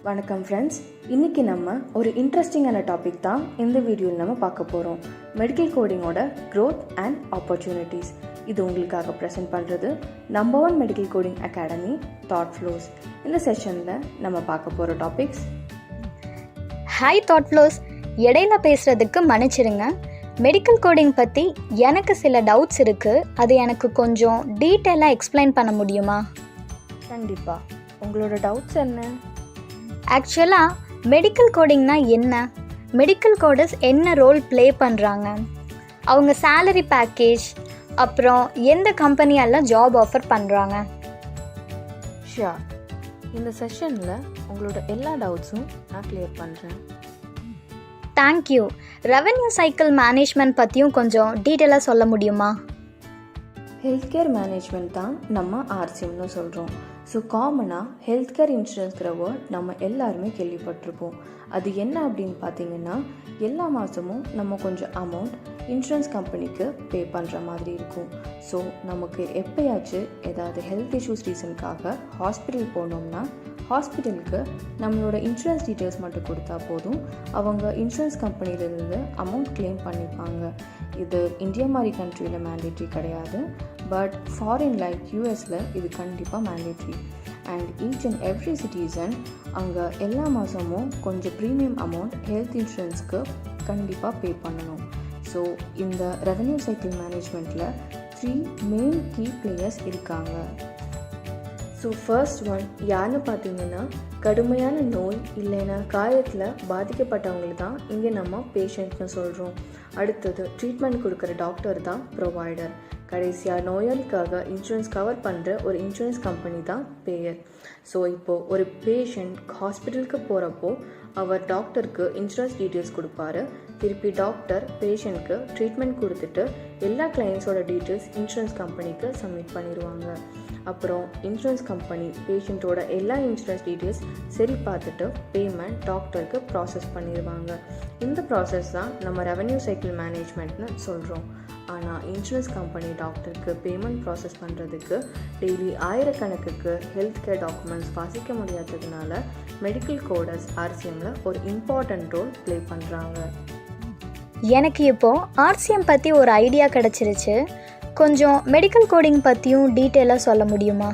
வணக்கம் ஃப்ரெண்ட்ஸ், இன்றைக்கி நம்ம ஒரு இன்ட்ரெஸ்டிங்கான டாபிக் தான் இந்த வீடியோவில் நம்ம பார்க்க போகிறோம். மெடிக்கல் கோடிங்கோட க்ரோத் அண்ட் ஆப்பர்ச்சுனிட்டிஸ். இது உங்களுக்காக ப்ரெசென்ட் பண்ணுறது number 1 medical coding academy Thoughtflows. இந்த செஷனில் நம்ம பார்க்க போகிற டாபிக்ஸ். ஹாய் Thoughtflows, இடையில பேசுகிறதுக்கு மன்னிச்சிருங்க. மெடிக்கல் கோடிங் பற்றி எனக்கு சில டவுட்ஸ் இருக்குது. அது எனக்கு கொஞ்சம் டீட்டெயிலாக எக்ஸ்பிளைன் பண்ண முடியுமா? கண்டிப்பாக. உங்களோட டவுட்ஸ் என்ன? ஆக்சுவலாக மெடிக்கல் கோடிங்னா என்ன? மெடிக்கல் கோடர்ஸ் என்ன ரோல் ப்ளே பண்ணுறாங்க? அவங்க சேலரி பேக்கேஜ், அப்புறம் எந்த கம்பெனியெல்லாம் ஜாப் ஆஃபர் பண்ணுறாங்க? ஷியோர். இந்த செஷனில் உங்களோட எல்லா டவுட்ஸும் நான் கிளியர் பண்ணுறேன். தேங்க்யூ. ரெவென்யூ சைக்கிள் மேனேஜ்மெண்ட் பற்றியும் கொஞ்சம் டீட்டெயிலாக சொல்ல முடியுமா? ஹெல்த் கேர் மேனேஜ்மெண்ட் தான் நம்ம ஆர்சிஎம்னு சொல்கிறோம். ஸோ காமனாக ஹெல்த் கேர் இன்சூரன்ஸ்கிற வேர்ட் நம்ம எல்லாருமே கேள்விப்பட்டிருப்போம். அது என்ன அப்படின்னு பார்த்தீங்கன்னா, எல்லா மாதமும் நம்ம கொஞ்சம் அமௌண்ட் இன்சூரன்ஸ் கம்பெனிக்கு பே பண்ணுற மாதிரி இருக்கும். ஸோ நமக்கு எப்போயாச்சும் ஏதாவது ஹெல்த் இஷ்யூஸ் ரீசனுக்காக ஹாஸ்பிட்டல் போனோம்னா ஹாஸ்பிட்டலுக்கு நம்மளோட இன்சூரன்ஸ் டீட்டெயில்ஸ் மட்டும் கொடுத்தா போதும், அவங்க இன்சூரன்ஸ் கம்பெனியிலேருந்து அமௌண்ட் கிளைம் பண்ணிப்பாங்க. இது இந்தியா மாதிரி கண்ட்ரியில் மேண்டேட்ரி கிடையாது, பட் ஃபாரின் லைக் யூஎஸில் இது கண்டிப்பாக mandatory. And each and every citizen அங்கே எல்லா மாதமும் கொஞ்சம் ப்ரீமியம் அமௌண்ட் ஹெல்த் இன்சூரன்ஸ்க்கு கண்டிப்பாக பே பண்ணணும். ஸோ இந்த ரெவென்யூ சைக்கிள் மேனேஜ்மெண்ட்டில் 3 மெயின் கீ பிளேயர்ஸ் இருக்காங்க. ஸோ ஃபர்ஸ்ட் ஒன் யாருன்னு பார்த்தீங்கன்னா, கடுமையான நோய் இல்லைன்னா காயத்தில் பாதிக்கப்பட்டவங்களுக்கு தான் இங்கே நம்ம பேஷண்ட்னு சொல்கிறோம். அடுத்தது ட்ரீட்மெண்ட் கொடுக்குற டாக்டர் தான் ப்ரொவைடர். கடைசியாக நோயாளிக்காக இன்சூரன்ஸ் கவர் பண்ணுற ஒரு இன்சூரன்ஸ் கம்பெனி தான் பேயர். ஸோ இப்போது ஒரு பேஷண்ட் ஹாஸ்பிட்டலுக்கு போகிறப்போ அவர் டாக்டருக்கு இன்சூரன்ஸ் டீட்டெயில்ஸ் கொடுப்பாரு. திருப்பி டாக்டர் பேஷண்ட்க்கு ட்ரீட்மெண்ட் கொடுத்துட்டு எல்லா கிளைண்ட்ஸோட டீட்டெயில்ஸ் இன்சூரன்ஸ் கம்பெனிக்கு சப்மிட் பண்ணிடுவாங்க. அப்புறம் இன்சூரன்ஸ் கம்பெனி பேஷண்ட்டோட எல்லா இன்சூரன்ஸ் டீட்டெயில்ஸ் சரி பார்த்துட்டு பேமெண்ட் டாக்டருக்கு ப்ராசஸ் பண்ணிடுவாங்க. இந்த ப்ராசஸ் தான் நம்ம ரெவென்யூ சைக்கிள் மேனேஜ்மெண்ட்னு சொல்கிறோம். ஆனால் இன்சூரன்ஸ் கம்பெனி டாக்டருக்கு பேமெண்ட் ப்ராசஸ் பண்ணுறதுக்கு டெய்லி ஆயிரக்கணக்குக்கு ஹெல்த் கேர் டாக்குமெண்ட்ஸ் வாசிக்க முடியாததுனால மெடிக்கல் கோடர்ஸ் ஆர்சிஎம்மில் ஒரு இம்பார்ட்டண்ட் ரோல் ப்ளே பண்ணுறாங்க. எனக்கு இப்போது ஆர்சிஎம் பற்றி ஒரு ஐடியா கிடச்சிருச்சு. கொஞ்சம் மெடிக்கல் கோடிங் பற்றியும் டீட்டெயிலாக சொல்ல முடியுமா?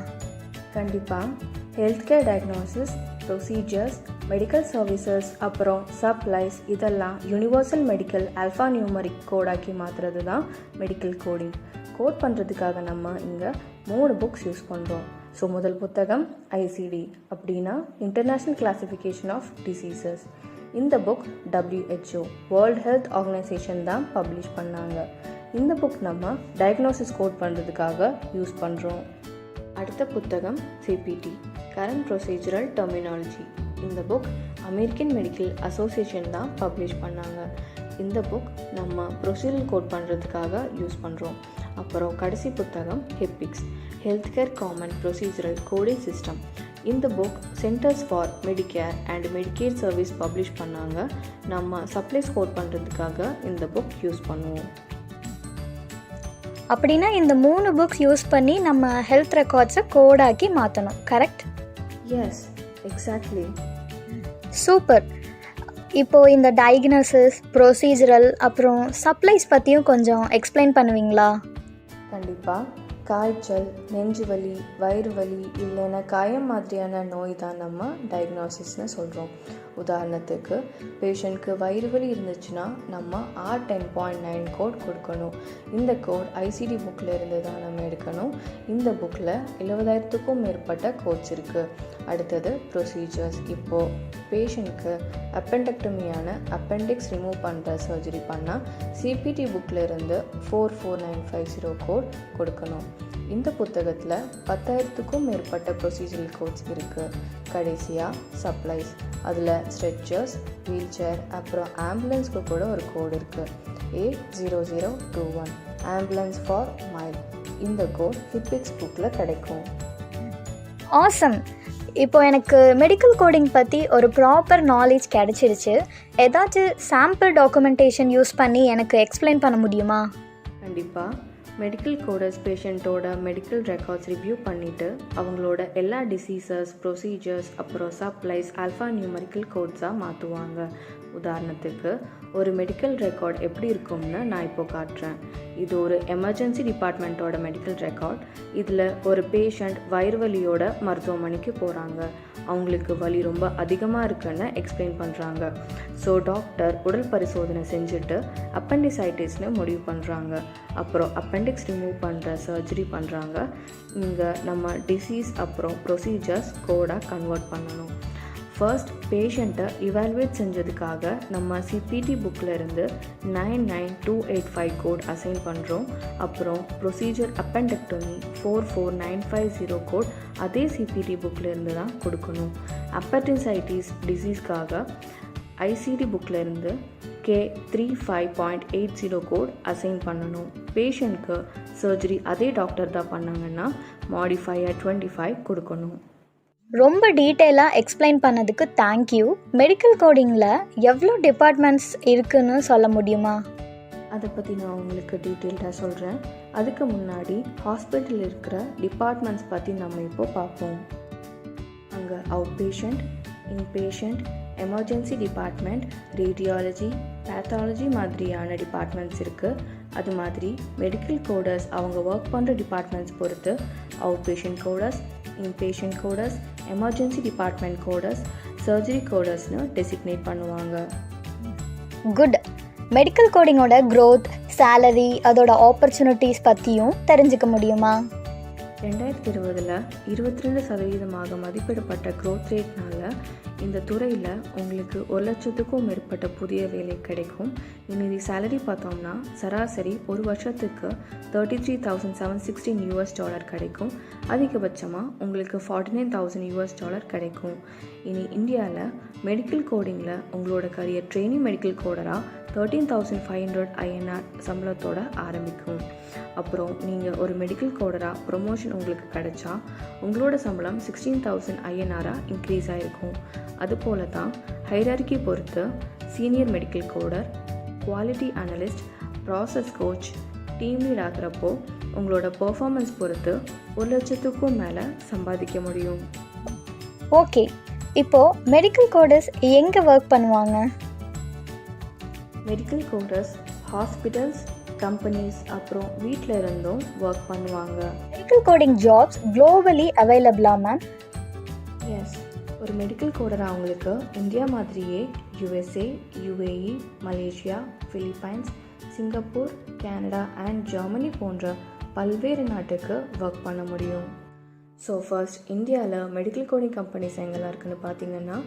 கண்டிப்பாக. Health care diagnosis, procedures, medical services, அப்புறம் சப்ளைஸ், இதெல்லாம் யூனிவர்சல் மெடிக்கல் ஆல்ஃபா நியூமரிக் கோடாக்கி மாற்றுறது தான் மெடிக்கல் கோடிங். கோட் பண்ணுறதுக்காக நம்ம இங்கே 3 புக்ஸ் யூஸ் பண்ணுறோம். ஸோ முதல் புத்தகம் ICD, அப்படின்னா இன்டர்நேஷ்னல் கிளாசிஃபிகேஷன் ஆஃப் டிசீசஸ். இந்த book WHO world health organisation தான் பப்ளிஷ் பண்ணாங்க. இந்த புக் நம்ம டயக்னோசிஸ் கோட் பண்ணுறதுக்காக யூஸ் பண்ணுறோம். அடுத்த புத்தகம் CPT, கரண்ட் ப்ரொசீஜரல் டெர்மினாலஜி. இந்த புக் அமெரிக்கன் மெடிக்கல் அசோசியேஷன் தான் பப்ளிஷ் பண்ணாங்க. இந்த புக் நம்ம ப்ரொசீஜரல் கோட் பண்ணுறதுக்காக யூஸ் பண்ணுறோம். அப்புறம் கடைசி புத்தகம் HIPICS, health care common procedural coding system. இந்த book centres for Medicare and Medicare service publish பண்ணாங்க. நம்ம சப்ளைஸ் கோட் பண்ணுறதுக்காக இந்த புக் யூஸ் பண்ணுவோம். அப்படின்னா இந்த 3 புக்ஸ் யூஸ் பண்ணி நம்ம ஹெல்த் ரெக்கார்ட்ஸை கோடாக்கி மாற்றணும், கரெக்ட்? S, exactly. சூப்பர். இப்போது இந்த டயக்னோசிஸ், ப்ரொசீஜரல், அப்புறம் சப்ளைஸ் பற்றியும் கொஞ்சம் எக்ஸ்பிளைன் பண்ணுவீங்களா? கண்டிப்பாக. காய்ச்சல், நெஞ்சு வலி, வயிறு வலி இல்லைன்னா காயம் மாதிரியான நோய் தான் நம்ம டயக்னோசிஸ்னு சொல்கிறோம். உதாரணத்துக்கு பேஷண்ட்க்கு வயிறு வலி இருந்துச்சுன்னா நம்ம R10.9 கோட் கொடுக்கணும். இந்த கோட் ICD புக்கில் இருந்து தான் நம்ம எடுக்கணும். இந்த புக்கில் 70,000க்கும் மேற்பட்ட கோட்ஸ் இருக்குது. அடுத்தது ப்ரொசீஜர்ஸ். இப்போது பேஷண்ட்க்கு அப்பெண்டக்டமியான அப்பெண்டிக்ஸ் ரிமூவ் பண்ணுற சர்ஜரி பண்ணால் CPT புக்கில் இருந்து 44950 கோட் கொடுக்கணும். இந்த புத்தகத்தில் 10,000க்கும் மேற்பட்ட ப்ரொசீஜரல் கோட்ஸ் இருக்குது. கடைசியாக சப்ளைஸ். அதில் ஸ்ட்ரெச்சர்ஸ், வீல் சேர், அப்புறம் ஆம்புலன்ஸ்க்கு கூட ஒரு கோடு இருக்குது. A0021 ambulance for mile. இந்த கோட் HIPICS புக்கில் கிடைக்கும். ஆசம். இப்போ எனக்கு மெடிக்கல் கோடிங் பற்றி ஒரு ப்ராப்பர் நாலேஜ் கிடச்சிருச்சு. ஏதாச்சும் சாம்பிள் டாக்குமெண்டேஷன் யூஸ் பண்ணி எனக்கு எக்ஸ்பிளைன் பண்ண முடியுமா? கண்டிப்பாக. மெடிக்கல் கோடர்ஸ் பேஷண்ட்டோட மெடிக்கல் ரெக்கார்ட்ஸ் ரிவ்யூ பண்ணிவிட்டு அவங்களோட எல்லா டிசீசஸ், ப்ரொசீஜர்ஸ், அப்புறம் சப்ளைஸ் ஆல்ஃபா நியூமரிக்கல் கோட்ஸாக மாற்றுவாங்க. உதாரணத்துக்கு ஒரு மெடிக்கல் ரெக்கார்ட் எப்படி இருக்கும்னு நான் இப்போ காட்டுறேன். இது ஒரு எமர்ஜென்சி டிபார்ட்மெண்ட்டோட மெடிக்கல் ரெக்கார்ட். இதில் ஒரு பேஷண்ட் வயிறு வலியோட மருத்துவமனைக்கு போகிறாங்க. அவங்களுக்கு வலி ரொம்ப அதிகமாக இருக்குன்னு எக்ஸ்பிளைன் பண்ணுறாங்க. ஸோ டாக்டர் உடல் பரிசோதனை செஞ்சுட்டு அப்பெண்டிசைட்டிஸ்னு முடிவு பண்ணுறாங்க. அப்புறம் அப்பெண்டிக்ஸ் ரிமூவ் பண்ணுற சர்ஜரி பண்ணுறாங்க. இங்கே நம்ம டிசீஸ் அப்புறம் ப்ரொசீஜர்ஸ் கோடாக கன்வெர்ட் பண்ணணும். ஃபர்ஸ்ட் பேஷண்ட்டை இவாலுவேட் செஞ்சதுக்காக நம்ம சிபிடி புக்கில் இருந்து 99285 கோட் அசைன் பண்ணுறோம். அப்புறம் ப்ரொசீஜர் அப்பெண்டக்டோமி 44950 கோட் அதே சிபிடி புக்கில் இருந்து தான் கொடுக்கணும். அப்பெண்டிசைட்டிஸ் டிசீஸ்க்காக ஐசிடி புக்கில் இருந்து K35.80 கோட் அசைன் பண்ணணும். பேஷண்ட்க்கு சர்ஜரி அதே டாக்டர் தான் பண்ணாங்கன்னா மாடிஃபையர் 25 கொடுக்கணும். ரொம்ப டீட்டெயிலாக எக்ஸ்பிளைன் பண்ணதுக்கு தேங்க்யூ. மெடிக்கல் கோடிங்கில் எவ்வளோ டிபார்ட்மெண்ட்ஸ் இருக்குன்னு சொல்ல முடியுமா? அதை பற்றி நான் உங்களுக்கு டீட்டெயில்டாக சொல்கிறேன். அதுக்கு முன்னாடி ஹாஸ்பிட்டல் இருக்கிற டிபார்ட்மெண்ட்ஸ் பற்றி நம்ம இப்போ பார்ப்போம். அங்கே out patient, inpatient, emergency department, radiology, pathology மாதிரியான டிபார்ட்மெண்ட்ஸ் இருக்குது. அது மாதிரி மெடிக்கல் கோடர்ஸ் அவங்க ஒர்க் பண்ணுற டிபார்ட்மெண்ட்ஸ் பொறுத்து out patient coders, inpatient coders, emergency department coders, surgery கோடர்ஸ்னு டெசிக்னேட் பண்ணுவாங்க. குட். மெடிக்கல் கோடிங்கோட க்ரோத், சேலரி, அதோட ஆப்பர்ச்சுனிட்டிஸ் பற்றியும் தெரிஞ்சுக்க முடியுமா? 2020 22% மதிப்பிடப்பட்ட க்ரோத் ரேட்னால இந்த துறையில் உங்களுக்கு 1,00,000க்கும் மேற்பட்ட புதிய வேலை கிடைக்கும். இன்னைக்கு சேலரி பார்த்தோம்னா சராசரி ஒரு வருஷத்துக்கு $33,716 கிடைக்கும். அதிகபட்சமாக உங்களுக்கு $49,000 கிடைக்கும். இனி இந்தியாவில் மெடிக்கல் கோடிங்கில் உங்களோட கரியர் ட்ரெயினிங் மெடிக்கல் கோடராக 13,500 INR சம்பளத்தோடு ஆரம்பிக்கும். அப்புறம் நீங்கள் ஒரு மெடிக்கல் கோடராக ப்ரொமோஷன் உங்களுக்கு கிடைச்சா உங்களோட சம்பளம் 16,000 INR இன்க்ரீஸ் ஆகிருக்கும். அதுபோல தான் ஹைரார்கி பொறுத்து senior medical coder, quality analyst, process coach, team lead ஆகிறப்போ உங்களோட பெர்ஃபார்மன்ஸ் பொறுத்து 1,00,000க்கும் மேலே சம்பாதிக்க முடியும். ஓகே, இப்போது மெடிக்கல் கோடர்ஸ் எங்கே ஒர்க் பண்ணுவாங்க? மெடிக்கல் கோடர்ஸ் ஹாஸ்பிட்டல்ஸ், கம்பெனிஸ், அப்புறம் வீட்டில் இருந்தும் ஒர்க் பண்ணுவாங்க. மெடிக்கல் கோடிங் ஜாப்ஸ் குளோபலி அவைலபிளா மேம்? எஸ், ஒரு மெடிக்கல் கோடர் அவங்களுக்கு இந்தியா மாதிரியே USA, UAE, Malaysia, Philippines, Singapore, Canada and Germany போன்ற பல்வேறு நாட்டுக்கு ஒர்க் பண்ண முடியும். ஸோ ஃபர்ஸ்ட் இந்தியாவில் மெடிக்கல் கோடிங் கம்பெனிஸ் எங்கெல்லாம் இருக்குதுன்னு பார்த்தீங்கன்னா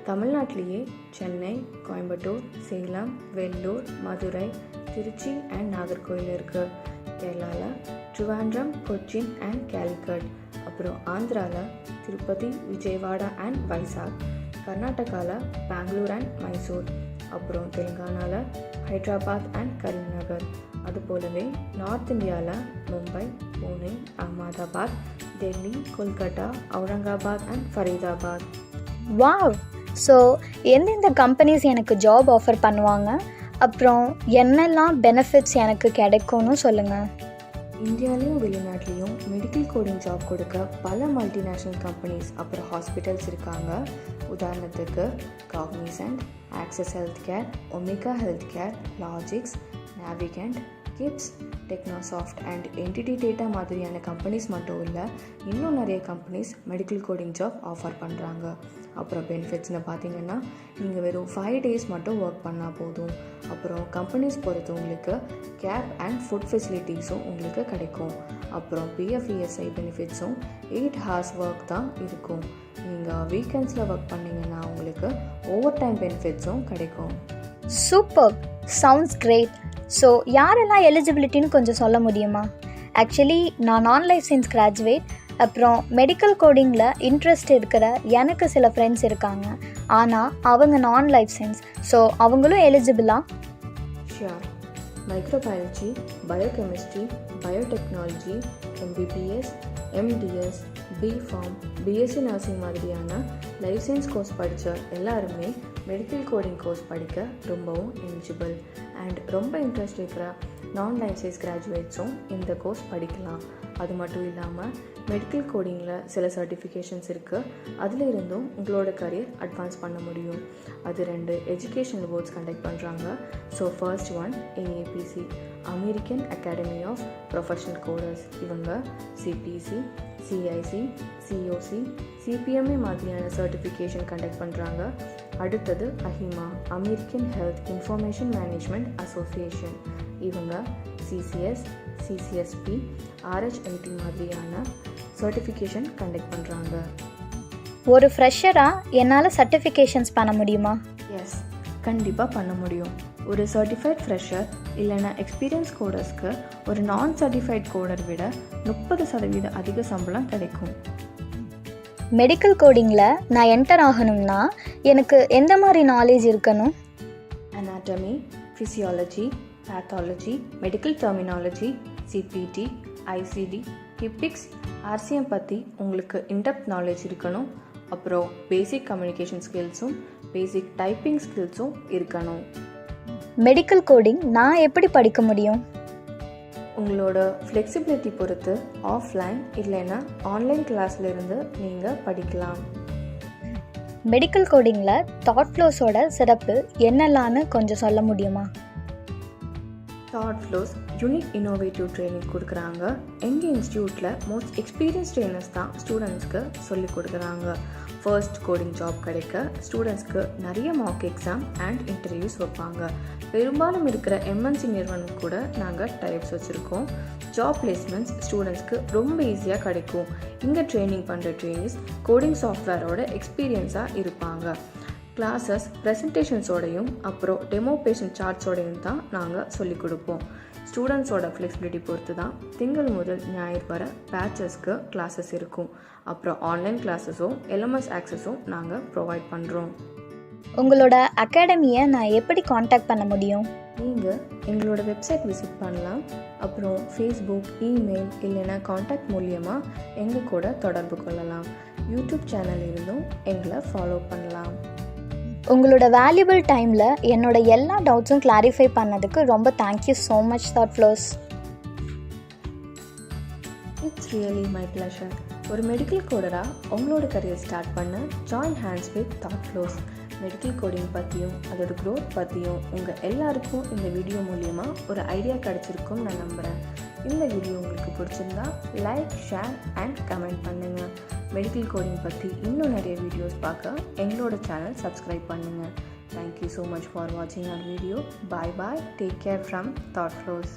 தமிழ்நாட்டிலேயே சென்னை, கோயம்புத்தூர், சேலம், வெள்ளூர், மதுரை, திருச்சி அண்ட் நாகர்கோவில் இருக்குது. கேரளாவில் ட்ரிவாண்ட்ரம், கொச்சின் அண்ட் கேலிக்கட். அப்புறம் ஆந்திராவில் திருப்பதி, விஜயவாடா அண்ட் வைசாக். கர்நாடகாவில் பெங்களூர் அண்ட் மைசூர். அப்புறம் தெலுங்கானாவில் ஹைதராபாத் அண்ட் கரீம்நகர். அதுபோலவே நார்த் இந்தியாவில் Mumbai, Pune, Ahmedabad, Delhi, Kolkata, Aurangabad and Faridabad. Wow! So எந்தெந்த கம்பெனிஸ் எனக்கு ஜாப் ஆஃபர் பண்ணுவாங்க, அப்புறம் என்னெல்லாம் பெனிஃபிட்ஸ் எனக்கு கிடைக்கும்னு சொல்லுங்கள். இந்தியாவிலையும் வெளிநாட்டிலையும் மெடிக்கல் கோடிங் ஜாப் கொடுக்க பல மல்டிநேஷ்னல் கம்பெனிஸ் அப்புறம் ஹாஸ்பிட்டல்ஸ் இருக்காங்க. உதாரணத்துக்கு Cognizant, Access Health Care, Omega Health Care, Logix, Navigant, Gibbs, Technosoft and NTT Data மாதிரியான கம்பெனிஸ் மட்டும் இல்லை, இன்னும் நிறைய companies medical coding job offer பண்ணுறாங்க. அப்புறம் பெனிஃபிட்ஸ்னு பார்த்தீங்கன்னா நீங்கள் வெறும் 5 days மட்டும் ஒர்க் பண்ணால் போதும். அப்புறம் கம்பெனிஸ் பொறுத்து உங்களுக்கு கேப் அண்ட் ஃபுட் ஃபெசிலிட்டிஸும் உங்களுக்கு கிடைக்கும். அப்புறம் PF ESI பெனிஃபிட்ஸும் 8 hours ஒர்க் தான் இருக்கும். நீங்கள் வீக்கெண்ட்ஸில் ஒர்க் பண்ணிங்கன்னா உங்களுக்கு ஓவர் டைம் பெனிஃபிட்ஸும் கிடைக்கும். Super, sounds great. ஸோ யாரெல்லாம் எலிஜிபிலிட்டின்னு கொஞ்சம் சொல்ல முடியுமா? ஆக்சுவலி நான் நான் லைஃப் சயின்ஸ் கிராஜுவேட். அப்புறம் மெடிக்கல் கோடிங்கில் இன்ட்ரெஸ்ட் இருக்கிற எனக்கு சில ஃப்ரெண்ட்ஸ் இருக்காங்க. ஆனால் அவங்க நான் லைஃப் சயின்ஸ். ஸோ அவங்களும் எலிஜிபிளா? Sure. Microbiology, biochemistry, biotechnology, MBBS, MDS, B.Pharm, BSc nursing மாதிரியான லைஃப் சயின்ஸ் கோர்ஸ் படித்த எல்லாருமே மெடிக்கல் கோடிங் கோர்ஸ் படிக்க ரொம்பவும் எலிஜிபிள். அண்ட் ரொம்ப இன்ட்ரெஸ்ட் இருக்கிற நான் லைசன்ஸ் கிராஜுவேட்ஸும் இந்த கோர்ஸ் படிக்கலாம். அது மட்டும் இல்லாமல் மெடிக்கல் கோடிங்கில் சில சர்டிஃபிகேஷன்ஸ் இருக்குது. அதில் இருந்தும் உங்களோட கரியர் அட்வான்ஸ் பண்ண முடியும். அது 2 எஜுகேஷனல் போர்ட்ஸ் கண்டக்ட் பண்ணுறாங்க. So first one AAPC, American Academy of Professional Coders. இவங்க CPC CIC COC CPMA மாதிரியான சர்டிஃபிகேஷன் கண்டக்ட் பண்ணுறாங்க. அடுத்தது AHIMA, American Health Information Management Association. இவங்க CCS CCSP RH80 மாதிரியான சர்டிஃபிகேஷன் கண்டக்ட் பண்ணுறாங்க. ஒரு ஃப்ரெஷராக என்னால் சர்டிஃபிகேஷன்ஸ் பண்ண முடியுமா? எஸ், கண்டிப்பாக பண்ண முடியும். ஒரு சர்டிஃபைட் ஃப்ரெஷர் இல்லைனா எக்ஸ்பீரியன்ஸ் கோடர்ஸ்க்கு ஒரு நான் சர்டிஃபைட் கோடர் விட 30% அதிக சம்பளம் கிடைக்கும். மெடிக்கல் கோடிங்கில் நான் என்டர் ஆகணும்னா எனக்கு எந்த மாதிரி நாலேஜ் இருக்கணும்? Anatomy, physiology, pathology, medical terminology, CPT, ICD, ஹிப்பிக்ஸ், RCM பற்றி உங்களுக்கு இன்டெப்த் நாலேஜ் இருக்கணும். அப்புறம் பேசிக் கம்யூனிகேஷன் ஸ்கில்ஸும் பேசிக் டைப்பிங் ஸ்கில்ஸும் இருக்கணும். மெடிக்கல் கோடிங் நான் எப்படி படிக்க முடியும்? உங்களோட ஃப்ளெக்சிபிலிட்டி பொறுத்து ஆஃப்லைன் இல்லைன்னா ஆன்லைன் கிளாஸ்லேருந்து நீங்கள் படிக்கலாம். மெடிக்கல் கோடிங்கில் தாட்ஃப்ளோஸோட சிறப்பு என்னெல்லாம்னு கொஞ்சம் சொல்ல முடியுமா? Thoughtflows யூனிக் இன்னோவேட்டிவ் ட்ரைனிங் கொடுக்குறாங்க. எங்கள் இன்ஸ்டியூட்டில் மோஸ்ட் எக்ஸ்பீரியன்ஸ் ட்ரெயினர்ஸ் தான் ஸ்டூடெண்ட்ஸ்க்கு சொல்லிக் கொடுக்குறாங்க. ஃபர்ஸ்ட் கோடிங் ஜாப் கிடைக்க ஸ்டூடெண்ட்ஸ்க்கு நிறைய மார்க் எக்ஸாம் அண்ட் இன்டர்வியூஸ் வைப்பாங்க. பெரும்பாலும் இருக்கிற MNC நிறுவனம் கூட நாங்கள் டைப்ஸ் வச்சுருக்கோம். ஜாப் பிளேஸ்மெண்ட்ஸ் ஸ்டூடெண்ட்ஸ்க்கு ரொம்ப ஈஸியாக கிடைக்கும். இங்கே ட்ரைனிங் பண்ணுற ட்ரெயினிஸ் கோடிங் சாஃப்ட்வேரோட எக்ஸ்பீரியன்ஸாக இருப்பாங்க. கிளாஸஸ் ப்ரெசன்டேஷன்ஸோடையும் அப்புறம் டெமோ பேஷண்ட் சார்ட்ஸோடையும் தான் நாங்கள் சொல்லிக் கொடுப்போம். ஸ்டூடெண்ட்ஸோட ஃப்ளெக்சிபிலிட்டி பொறுத்து தான் திங்கள் முதல் ஞாயிறு வர பேச்சஸ்க்கு கிளாஸஸ் இருக்கும். அப்புறம் ஆன்லைன் கிளாஸஸும் LMS ஆக்சஸும் நாங்கள் ப்ரொவைட் பண்ணுறோம். உங்களோட அகாடமியை நான் எப்படி காண்டாக்ட் பண்ண முடியும்? நீங்கள் எங்களோட வெப்சைட் விசிட் பண்ணலாம். அப்புறம் ஃபேஸ்புக், இமெயில் இல்லைன்னா காண்டாக்ட் மூலியமாக எங்கள் கூட தொடர்பு கொள்ளலாம். யூடியூப் சேனல் இருந்தும் எங்களை ஃபாலோ பண்ணலாம். உங்களோட வேல்யூபிள் டைமில் என்னோட எல்லா டவுட்ஸும் கிளாரிஃபை பண்ணதுக்கு ரொம்ப thank you so much Thoughtflows. It's really my pleasure. ஒரு மெடிக்கல் கோடராக உங்களோட கரியர் ஸ்டார்ட் பண்ண join hands with Thoughtflows. Medical coding பற்றியும் அதோட க்ரோத் பற்றியும் உங்கள் எல்லாருக்கும் இந்த வீடியோ மூலியமாக ஒரு ஐடியா கிடச்சிருக்கும்னு நான் நம்புகிறேன். இந்த வீடியோ உங்களுக்கு பிடிச்சிருந்தா லைக், ஷேர் அண்ட் கமெண்ட் பண்ணுங்கள். மெடிக்கல் கோடிங் பற்றி இன்னும் நிறைய வீடியோஸ் பார்க்க எங்களோட சேனல் சப்ஸ்கிரைப் பண்ணுங்கள். தேங்க்யூ ஸோ மச் ஃபார் வாட்சிங் our video. Bye bye. Take care from Thoughtflows.